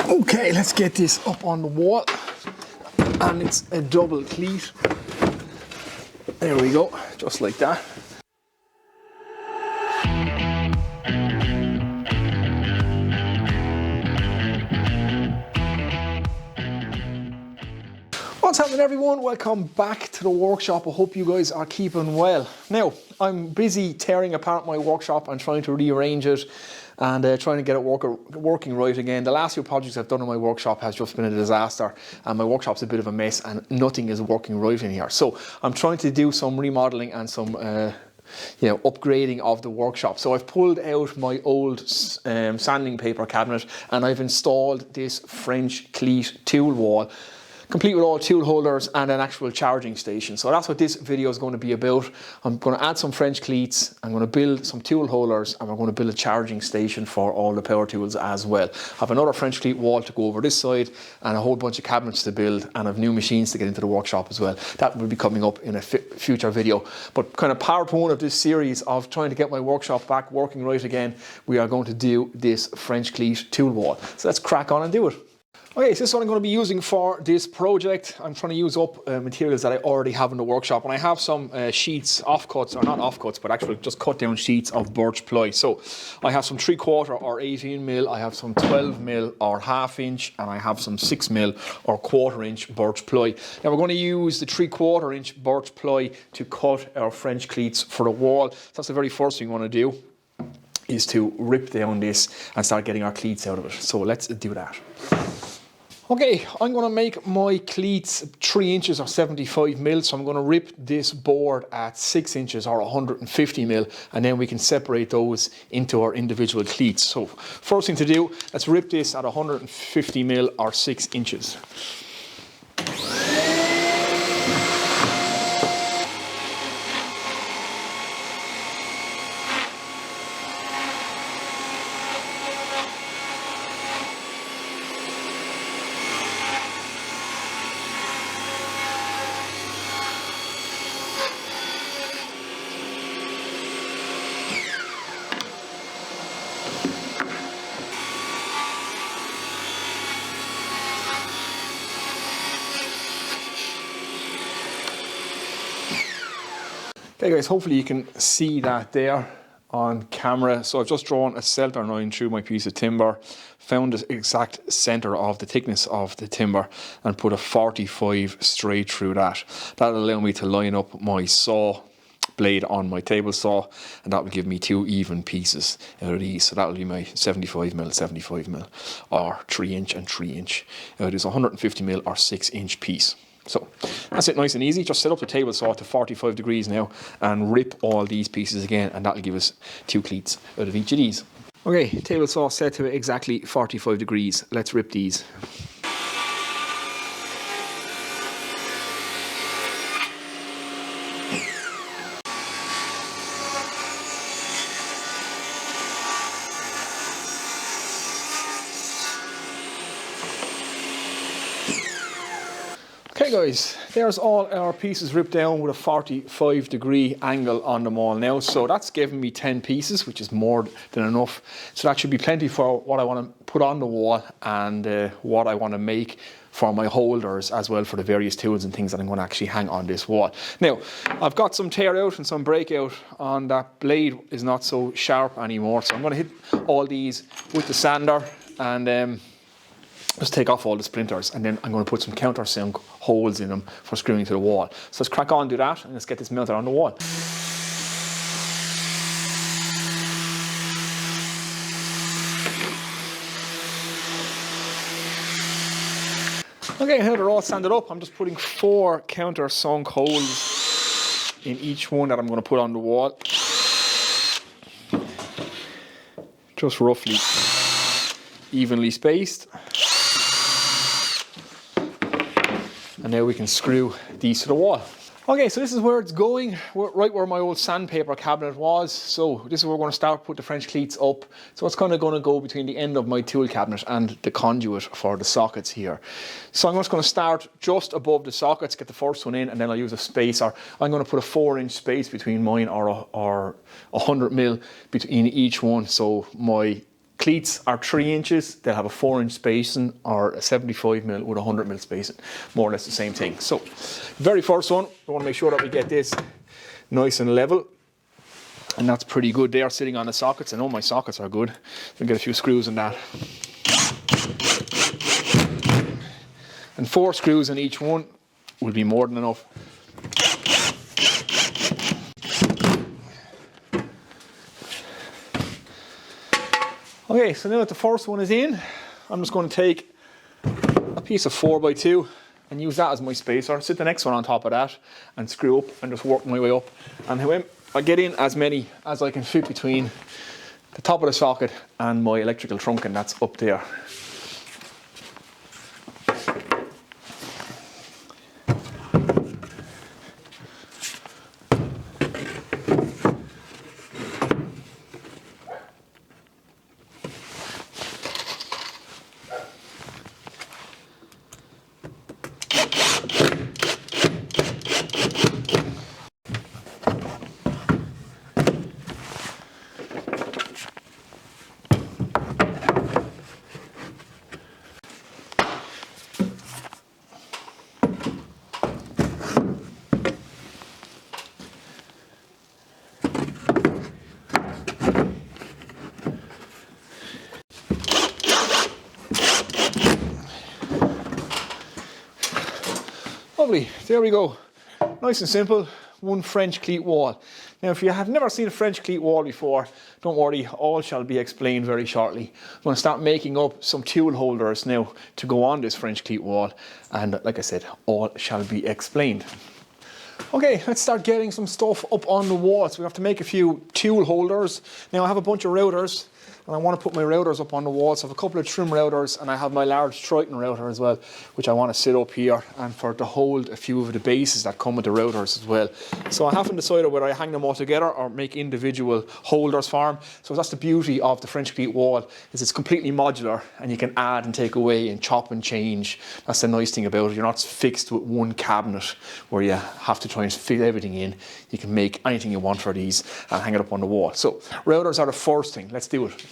Okay, let's get this up on the wall. And it's a double cleat. There we go, just like that. What's happening, everyone? Welcome back to the workshop. I hope you guys are keeping well. Now, I'm busy tearing apart my workshop and trying to rearrange it and trying to get it working right again. The last few projects I've done in my workshop has just been a disaster, and my workshop's a bit of a mess and nothing is working right in here. So I'm trying to do some remodeling and some upgrading of the workshop. So I've pulled out my old sanding paper cabinet and I've installed this French Cleat tool wall, complete with all tool holders and an actual charging station. So that's what this video is going to be about. I'm going to add some French cleats, I'm going to build some tool holders, and we're going to build a charging station for all the power tools as well. I have another French cleat wall to go over this side and a whole bunch of cabinets to build, and I have new machines to get into the workshop as well. That will be coming up in a future video. But kind of part one of this series of trying to get my workshop back working right again, we are going to do this French cleat tool wall. So let's crack on and do it. Okay, so this is what I'm going to be using for this project. I'm trying to use up materials that I already have in the workshop, and I have some sheets, offcuts, or not offcuts, but actually just cut down sheets of birch ply. So I have some 3/4 or 18 mil, I have some 12 mil or 1/2 inch, and I have some 6 mil or 1/4 inch birch ply. Now we're going to use the 3/4 inch birch ply to cut our French cleats for the wall. So that's the very first thing we want to do, is to rip down this and start getting our cleats out of it. So let's do that. Okay, I'm going to make my cleats 3 inches or 75 mil, so I'm going to rip this board at 6 inches or 150 mil, and then we can separate those into our individual cleats. So first thing to do, let's rip this at 150 mil or 6 inches. Okay guys, hopefully you can see that there on camera. So I've just drawn a center line through my piece of timber, found the exact center of the thickness of the timber and put a 45 straight through that. That'll allow me to line up my saw blade on my table saw, and that will give me 2 even pieces out of these. So that'll be my 75 mil, 75 mil, or 3 inch and 3 inch. It is 150 mil or 6 inch piece. So that's it, nice and easy. Just set up the table saw to 45 degrees now and rip all these pieces again, and that'll give us 2 cleats out of each of these. Okay, table saw set to exactly 45 degrees. Let's rip these. Okay guys, there's all our pieces ripped down with a 45 degree angle on them all now. So that's given me 10 pieces, which is more than enough. So that should be plenty for what I want to put on the wall and what I want to make for my holders, as well for the various tools and things that I'm going to actually hang on this wall. Now, I've got some tear out and some breakout on that blade is not so sharp anymore. So I'm going to hit all these with the sander and just take off all the splinters, and then I'm going to put some countersunk holes in them for screwing to the wall. So let's crack on and do that, and let's get this mounted on the wall. Okay, now they're all sanded up, I'm just putting 4 countersunk holes in each one that I'm going to put on the wall. Just roughly evenly spaced. And now we can screw these to the wall. Okay, so this is where it's going, right where my old sandpaper cabinet was. So this is where we're going to start, put the French cleats up. So it's kind of going to go between the end of my tool cabinet and the conduit for the sockets here. So I'm just going to start just above the sockets, get the first one in, and then I'll use a spacer. I'm going to put a 4-inch space between mine, or 100 mil between each one. So my Cleats are 3 inches, they'll have a 4-inch spacing, or a 75mm with a 100mm spacing, more or less the same thing. So, very first one, we want to make sure that we get this nice and level. And that's pretty good there, sitting on the sockets. I know my sockets are good. We'll get a few screws in that. And 4 screws in each one will be more than enough. Okay, so now that the first one is in, I'm just going to take a piece of 4x2 and use that as my spacer. Sit the next one on top of that and screw up and just work my way up. And I get in as many as I can fit between the top of the socket and my electrical trunking that's up there. Lovely, there we go. Nice and simple, one French cleat wall. Now if you have never seen a French cleat wall before, don't worry, all shall be explained very shortly. I'm going to start making up some tool holders now to go on this French cleat wall, and like I said, all shall be explained. Okay, let's start getting some stuff up on the wall. So we have to make a few tool holders. Now I have a bunch of routers, and I want to put my routers up on the wall. So I have a couple of trim routers, and I have my large Triton router as well, which I want to sit up here and to hold a few of the bases that come with the routers as well. So I haven't decided whether I hang them all together or make individual holders for them. So that's the beauty of the French cleat wall, is it's completely modular and you can add and take away and chop and change. That's the nice thing about it. You're not fixed with one cabinet where you have to try and fit everything in. You can make anything you want for these and hang it up on the wall. So routers are the first thing. Let's do it.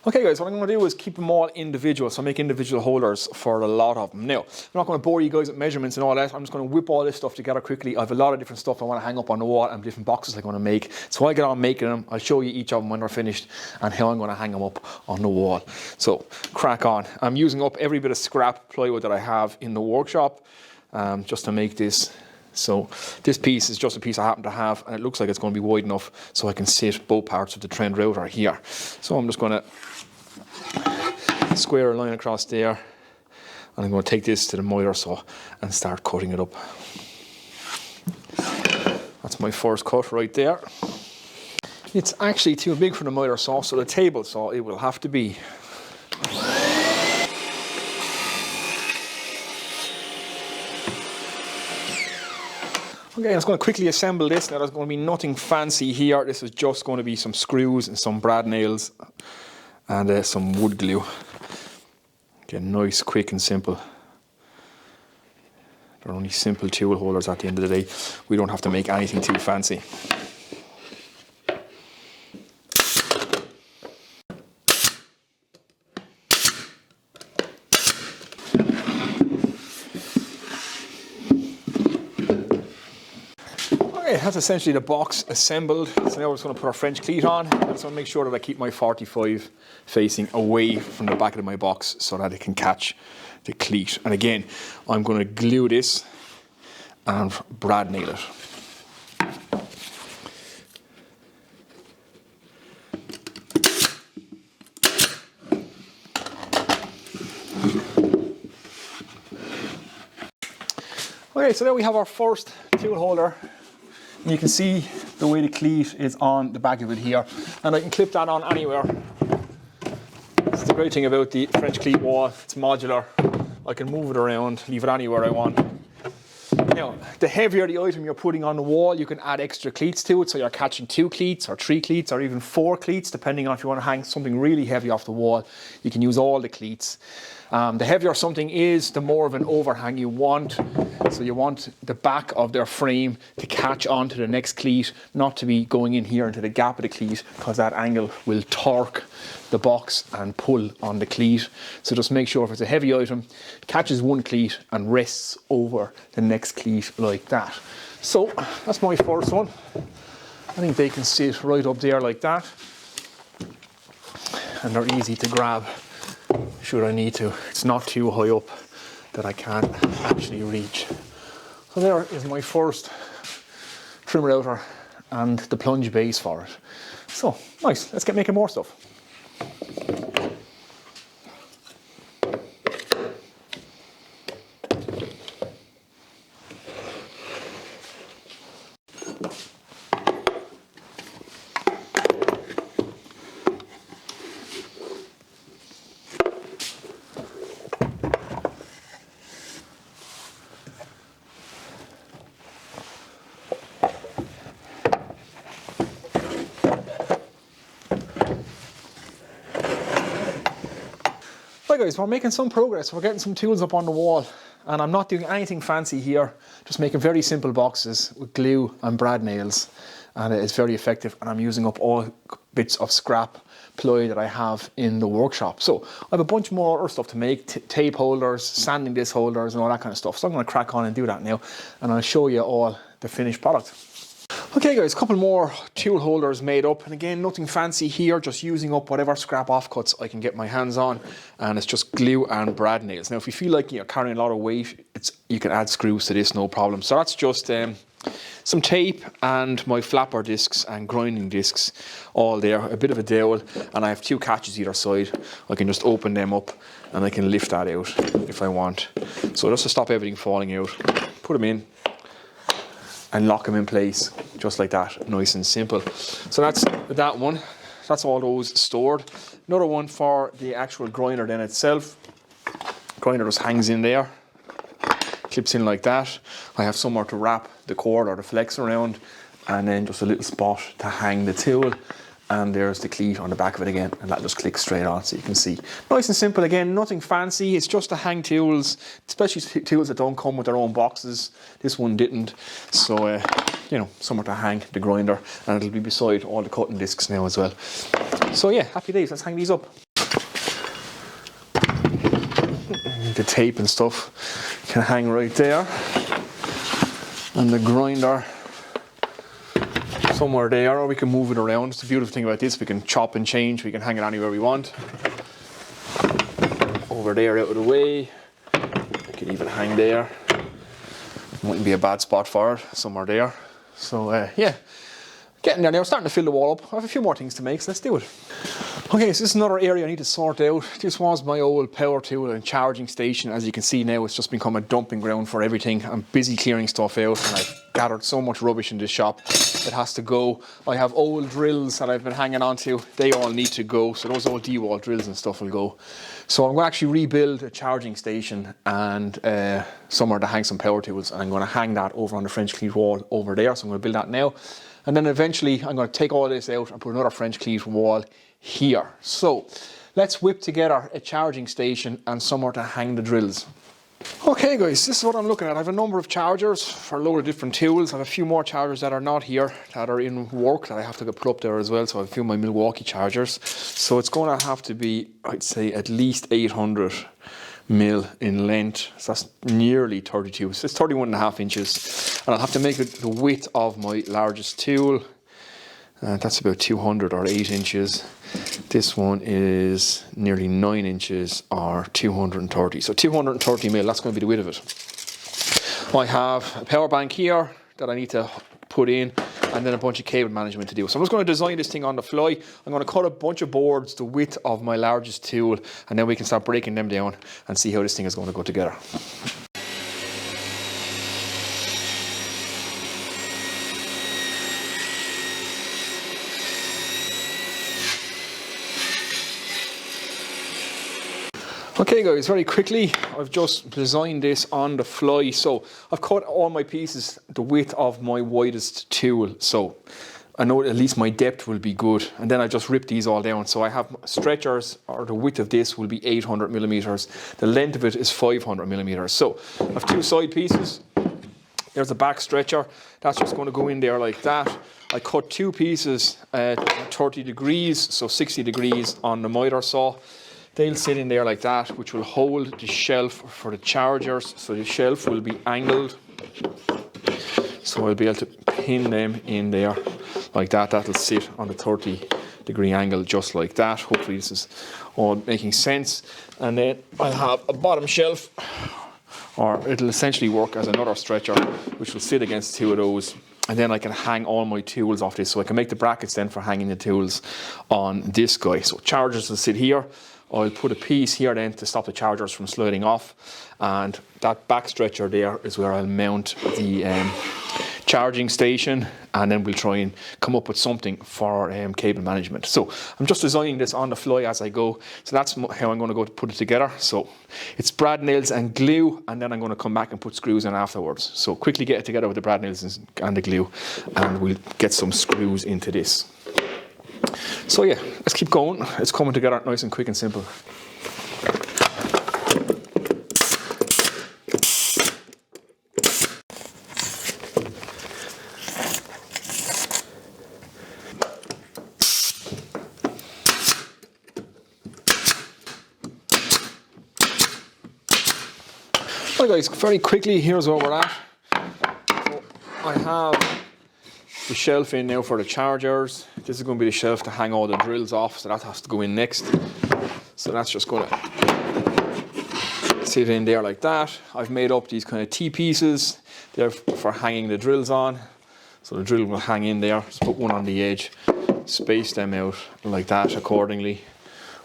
Okay guys, what I'm going to do is keep them all individual, so make individual holders for a lot of them. Now, I'm not going to bore you guys with measurements and all that. I'm just going to whip all this stuff together quickly. I have a lot of different stuff I want to hang up on the wall and different boxes I'm going to make. So I get on making them, I'll show you each of them when they're finished and how I'm going to hang them up on the wall. So crack on. I'm using up every bit of scrap plywood that I have in the workshop just to make this. So this piece is just a piece I happen to have, and it looks like it's going to be wide enough so I can sit both parts of the trend router here. So I'm just going to square a line across there, and I'm going to take this to the miter saw and start cutting it up. That's my first cut right there. It's actually too big for the miter saw, so the table saw it will have to be. Okay, I'm just going to quickly assemble this. Now there's going to be nothing fancy here. This is just going to be some screws and some brad nails and some wood glue. Okay, nice, quick and simple. They're only simple tool holders at the end of the day. We don't have to make anything too fancy. That's essentially the box assembled. So now we're just going to put our French cleat on. I just want to make sure that I keep my 45 facing away from the back of my box so that it can catch the cleat. And again, I'm going to glue this and brad nail it. Okay, so now we have our first tool holder. And you can see the way the cleat is on the back of it here, and I can clip that on anywhere. That's the great thing about the French cleat wall, it's modular. I can move it around, leave it anywhere I want. Now, the heavier the item you're putting on the wall, you can add extra cleats to it, so you're catching 2 cleats or 3 cleats or even 4 cleats, depending on if you want to hang something really heavy off the wall. You can use all the cleats. The heavier something is, the more of an overhang you want. So you want the back of their frame to catch onto the next cleat, not to be going in here into the gap of the cleat, because that angle will torque the box and pull on the cleat. So just make sure if it's a heavy item, it catches one cleat and rests over the next cleat like that. So that's my first one. I think they can sit right up there like that. And they're easy to grab should I need to. It's not too high up that I can't actually reach. So there is my first trim router and the plunge base for it. So nice, let's get making more stuff. Right guys, we're making some progress. We're getting some tools up on the wall and I'm not doing anything fancy here. Just making very simple boxes with glue and brad nails, and it's very effective, and I'm using up all bits of scrap ply that I have in the workshop. So I have a bunch more other stuff to make, tape holders, sanding disc holders and all that kind of stuff. So I'm going to crack on and do that now, and I'll show you all the finished product. Okay guys, a couple more tool holders made up, and again nothing fancy here, just using up whatever scrap offcuts I can get my hands on, and it's just glue and brad nails. Now if you feel like you're carrying a lot of weight, you can add screws to this, no problem. So that's just some tape and my flapper discs and grinding discs all there, a bit of a dowel, and I have two catches either side. I can just open them up and I can lift that out if I want. So just to stop everything falling out, put them in and lock them in place just like that, nice and simple. So that's that one, that's all those stored. Another one for the actual grinder then itself. Grinder just hangs in there, clips in like that. I have somewhere to wrap the cord or the flex around, and then just a little spot to hang the tool. And there's the cleat on the back of it again, and that just clicks straight on, so you can see. Nice and simple again, nothing fancy. It's just to hang tools, especially tools that don't come with their own boxes. This one didn't, so you know, somewhere to hang the grinder, and it'll be beside all the cutting discs now as well. So yeah, happy days. Let's hang these up. The tape and stuff can hang right there, and the grinder somewhere there, or we can move it around. It's the beautiful thing about this, we can chop and change, we can hang it anywhere we want. Over there out of the way, we can even hang there. Wouldn't be a bad spot for it, somewhere there. So yeah, getting there now, starting to fill the wall up. I have a few more things to make, so let's do it. Okay, so this is another area I need to sort out. This was my old power tool and charging station. As you can see now, it's just become a dumping ground for everything. I'm busy clearing stuff out, and I've gathered so much rubbish in this shop. It has to go. I have old drills that I've been hanging on to. They all need to go. So those old D-wall drills and stuff will go. So I'm going to actually rebuild a charging station and somewhere to hang some power tools. And I'm going to hang that over on the French cleat wall over there. So I'm going to build that now. And then eventually I'm going to take all this out and put another French cleat wall here. So let's whip together a charging station and somewhere to hang the drills. Okay guys, this is what I'm looking at. I have a number of chargers for a load of different tools. I have a few more chargers that are not here, that are in work, that I have to get put up there as well. So I have a few of my Milwaukee chargers. So it's going to have to be, I'd say, at least 800 mil in length. So that's nearly 32. So it's 31.5 inches. And I'll have to make it the width of my largest tool. That's about 200 or 8 inches. This one is nearly 9 inches or 230. So 230 mil, that's going to be the width of it. I have a power bank here that I need to put in, and then a bunch of cable management to do. So I'm just going to design this thing on the fly. I'm going to cut a bunch of boards the width of my largest tool, and then we can start breaking them down and see how this thing is going to go together. Okay guys, very quickly, I've just designed this on the fly. So I've cut all my pieces the width of my widest tool. So I know at least my depth will be good. And then I just ripped these all down. So I have stretchers, or the width of this will be 800 millimeters. The length of it is 500 millimeters. So I have two side pieces. There's the back stretcher. That's just going to go in there like that. I cut 2 pieces at 30 degrees, so 60 degrees on the miter saw. They'll sit in there like that, which will hold the shelf for the chargers. So the shelf will be angled. So I'll be able to pin them in there like that. That'll sit on the 30-degree angle just like that. Hopefully this is all making sense. And then I'll have a bottom shelf, or it'll essentially work as another stretcher, which will sit against 2 of those. And then I can hang all my tools off this. So I can make the brackets then for hanging the tools on this guy. So chargers will sit here. I'll put a piece here then to stop the chargers from sliding off, and that back stretcher there is where I'll mount the charging station, and then we'll try and come up with something for cable management. So I'm just designing this on the fly as I go, so that's how I'm going to go to put it together. So it's brad nails and glue, and then I'm going to come back and put screws in afterwards. So quickly get it together with the brad nails and the glue, and we'll get some screws into this. So yeah, let's keep going. It's coming together nice and quick and simple. Right guys, very quickly, here's where we're at. So I have the shelf in now for the chargers. This is going to be the shelf to hang all the drills off, so that has to go in next. So that's just going to sit in there like that. I've made up these kind of T-pieces. They're for hanging the drills on. So the drill will hang in there. Just put one on the edge, space them out like that accordingly.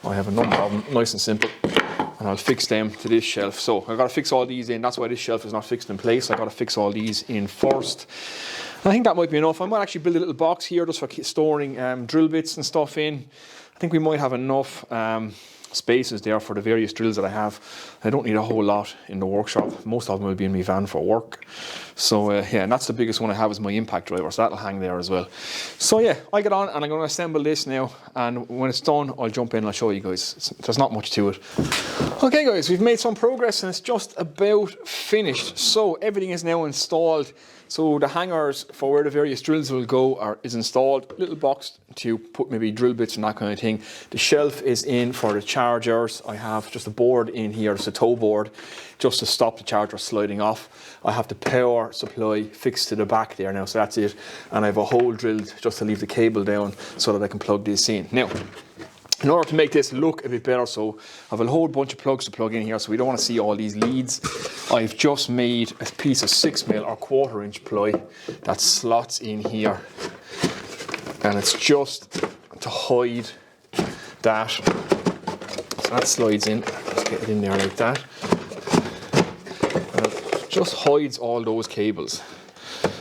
I have a number of them, nice and simple. And I'll fix them to this shelf. So I've got to fix all these in. That's why this shelf is not fixed in place. I've got to fix all these in first. I think that might be enough. I might actually build a little box here just for storing drill bits and stuff in. I think we might have enough spaces there for the various drills that I have. I don't need a whole lot in the workshop. Most of them will be in my van for work. So yeah, and that's the biggest one I have is my impact driver, so that'll hang there as well. So yeah, I get on and I'm going to assemble this now, and when it's done I'll jump in and I'll show you guys. There's not much to it. Okay guys, we've made some progress and it's just about finished. So everything is now installed. So the hangers for where the various drills will go is installed. Little box to put maybe drill bits and that kind of thing. The shelf is in for the chargers. I have just a board in here, it's a tow board, just to stop the charger sliding off. I have the power supply fixed to the back there now, so that's it. And I have a hole drilled just to leave the cable down so that I can plug this in. Now, in order to make this look a bit better, so I have a whole bunch of plugs to plug in here, so we don't want to see all these leads. I've just made a piece of 6mm or 1/4 inch ply that slots in here, and it's just to hide that. So that slides in. Let's get it in there like that. And it just hides all those cables,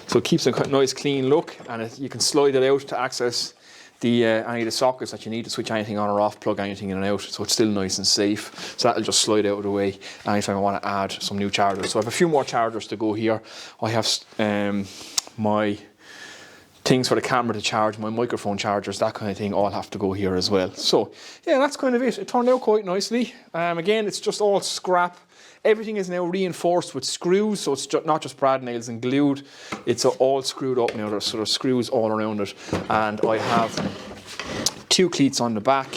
so it keeps a nice clean look, and you can slide it out to access any of the sockets that you need to switch anything on or off, plug anything in and out, so it's still nice and safe. So that'll just slide out of the way anytime I want to add some new chargers. So I have a few more chargers to go here. I have my things for the camera to charge, my microphone chargers, that kind of thing, all have to go here as well. So yeah, that's kind of it. It turned out quite nicely. Again, it's just all scrap. Everything is now reinforced with screws, so it's not just brad nails and glued. It's all screwed up now. There's sort of screws all around it. And I have 2 cleats on the back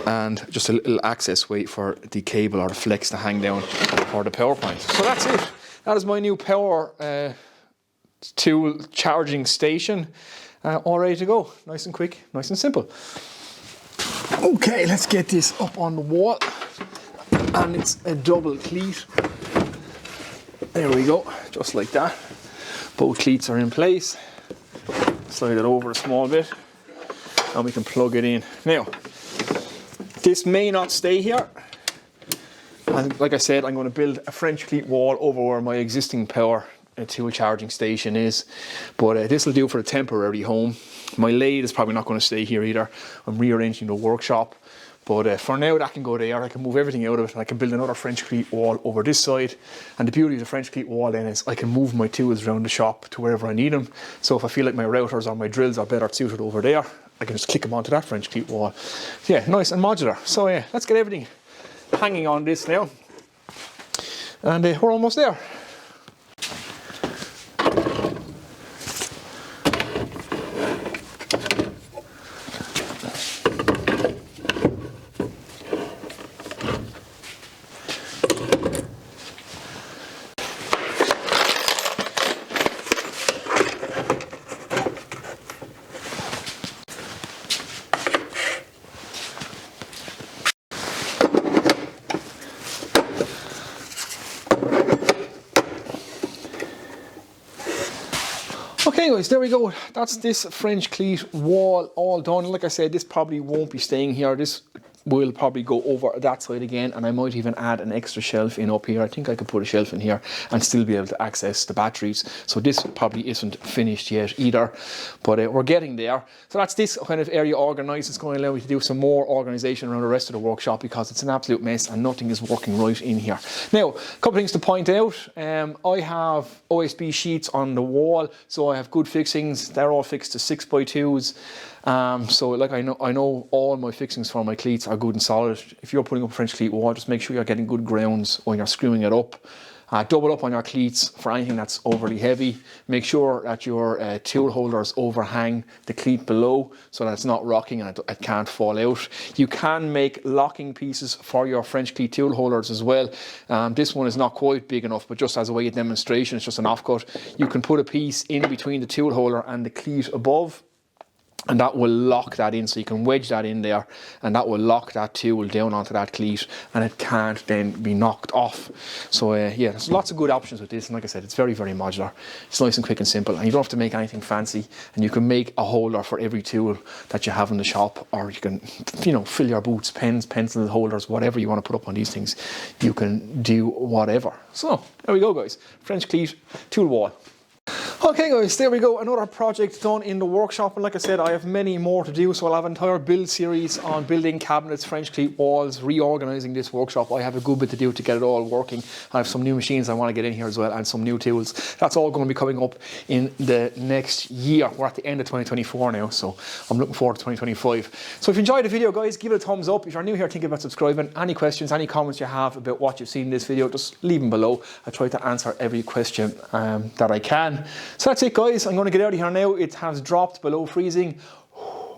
and just a little access way for the cable or the flex to hang down for the power point. So that's it. That is my new power tool charging station. All ready to go. Nice and quick, nice and simple. Okay, let's get this up on the wall. And it's a double cleat. There we go, just like that. Both cleats are in place. Slide it over a small bit and we can plug it in. Now, this may not stay here. And like I said, I'm going to build a French cleat wall over where my existing power tool charging station is. But this will do for a temporary home. My lathe is probably not going to stay here either. I'm rearranging the workshop. But for now, that can go there. I can move everything out of it, and I can build another French cleat wall over this side. And the beauty of the French cleat wall then is I can move my tools around the shop to wherever I need them. So if I feel like my routers or my drills are better suited over there, I can just click them onto that French cleat wall. Yeah, nice and modular. So yeah, let's get everything hanging on this now. And we're almost there. Okay guys, there we go. That's this French cleat wall all done. Like I said, this probably won't be staying here. This will probably go over that side again, and I might even add an extra shelf in up here. I think I could put a shelf in here and still be able to access the batteries. So this probably isn't finished yet either, but we're getting there. So that's this kind of area organised. It's going to allow me to do some more organisation around the rest of the workshop because it's an absolute mess and nothing is working right in here. Now, a couple of things to point out. I have OSB sheets on the wall, so I have good fixings. They're all fixed to 6x2s. So like I know all my fixings for my cleats are good and solid. If you're putting up a French cleat wall, just make sure you're getting good grounds when you're screwing it up. Double up on your cleats for anything that's overly heavy. Make sure that your tool holders overhang the cleat below so that it's not rocking and it can't fall out. You can make locking pieces for your French cleat tool holders as well. This one is not quite big enough, but just as a way of demonstration, it's just an offcut. You can put a piece in between the tool holder and the cleat above, and that will lock that in, so you can wedge that in there and that will lock that tool down onto that cleat and it can't then be knocked off. So yeah, there's lots of good options with this, and like I said, it's very, very modular. It's nice and quick and simple, and you don't have to make anything fancy, and you can make a holder for every tool that you have in the shop, or you can, you know, fill your boots, pens, pencil holders, whatever you want to put up on these things. You can do whatever. So there we go guys, French cleat tool wall. Okay guys, there we go, another project done in the workshop, and like I said, I have many more to do, so I'll have an entire build series on building cabinets, French cleat walls, reorganising this workshop. I have a good bit to do to get it all working. I have some new machines I want to get in here as well, and some new tools. That's all going to be coming up in the next year. We're at the end of 2024 now, so I'm looking forward to 2025. So if you enjoyed the video guys, give it a thumbs up. If you're new here, think about subscribing. Any questions, any comments you have about what you've seen in this video, just leave them below. I try to answer every question that I can. So that's it guys, I'm going to get out of here now. It has dropped below freezing.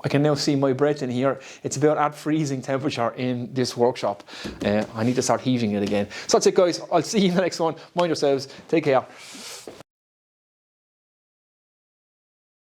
I can now see my breath in here. It's about at freezing temperature in this workshop. I need to start heating it again. So that's it guys, I'll see you in the next one. Mind yourselves, take care.